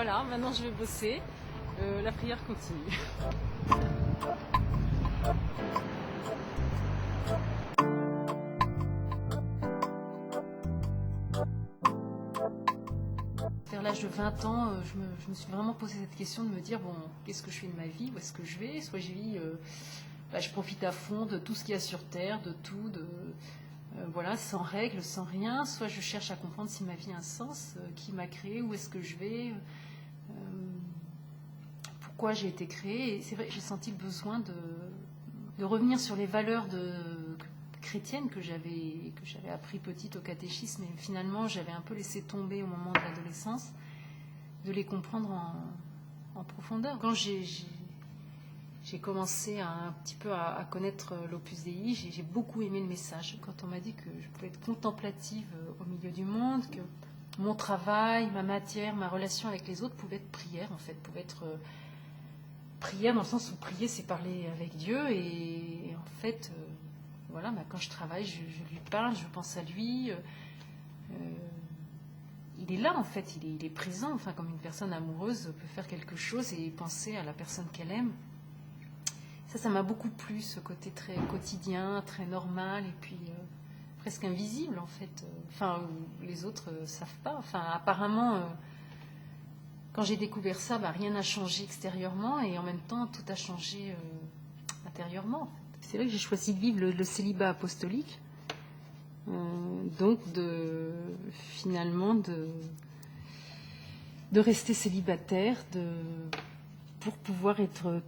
voilà, maintenant je vais bosser. La prière continue. Vers l'âge de 20 ans, je me suis vraiment posé cette question de me dire, bon, qu'est-ce que je fais de ma vie, où est-ce que je vais? Soit je vis, je profite à fond de tout ce qu'il y a sur Terre, de tout, voilà, sans règles, sans rien. Soit je cherche à comprendre si ma vie a un sens, qui m'a créé, où est-ce que je vais, pourquoi j'ai été créée. Et c'est vrai que j'ai senti le besoin de revenir sur les valeurs chrétiennes que j'avais appris petite au catéchisme, et finalement j'avais un peu laissé tomber au moment de l'adolescence, de les comprendre en profondeur. Quand j'ai commencé un petit peu à connaître l'Opus Dei, j'ai beaucoup aimé le message. Quand on m'a dit que je pouvais être contemplative au milieu du monde, que mon travail, ma matière, ma relation avec les autres pouvait être prière, en fait, pouvait être prière dans le sens où prier, c'est parler avec Dieu, et en fait, voilà, quand je travaille, je lui parle, je pense à lui. Il est là, en fait, il est présent, enfin, comme une personne amoureuse peut faire quelque chose et penser à la personne qu'elle aime. Ça m'a beaucoup plu, ce côté très quotidien, très normal, et puis presque invisible, en fait. Enfin, les autres ne savent pas. Enfin, apparemment, quand j'ai découvert ça, rien n'a changé extérieurement, et en même temps, tout a changé intérieurement. C'est vrai que j'ai choisi de vivre le célibat apostolique, donc finalement de rester célibataire, pour pouvoir être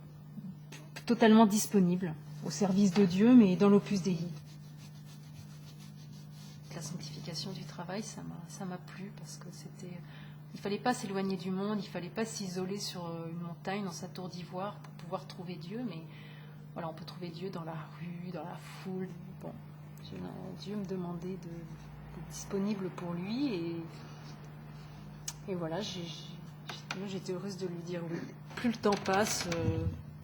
totalement disponible au service de Dieu, mais dans l'Opus Dei. La sanctification du travail, ça m'a plu, parce que il fallait pas s'éloigner du monde, il fallait pas s'isoler sur une montagne, dans sa tour d'ivoire, pour pouvoir trouver Dieu, mais voilà, on peut trouver Dieu dans la rue, dans la foule. Bon, Dieu me demandait d'être disponible pour lui, et voilà, j'étais heureuse de lui dire oui. Plus le temps passe,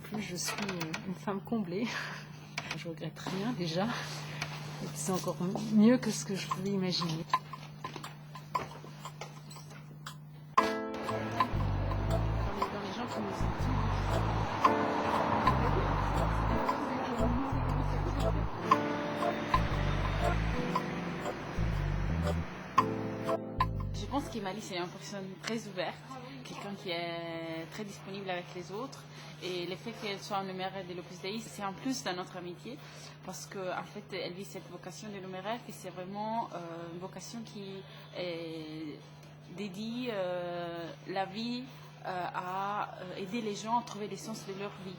plus je suis une femme comblée. Je regrette rien déjà. Et c'est encore mieux que ce que je pouvais imaginer. Dans les gens qui nous Je pense qu'Emali, c'est une personne très ouverte, quelqu'un qui est très disponible avec les autres. Et le fait qu'elle soit en numéraire de l'Opus Dei, c'est un plus dans notre amitié, parce qu'en fait, elle vit cette vocation de numéraire, et c'est vraiment une vocation qui dédie la vie à aider les gens à trouver le sens de leur vie.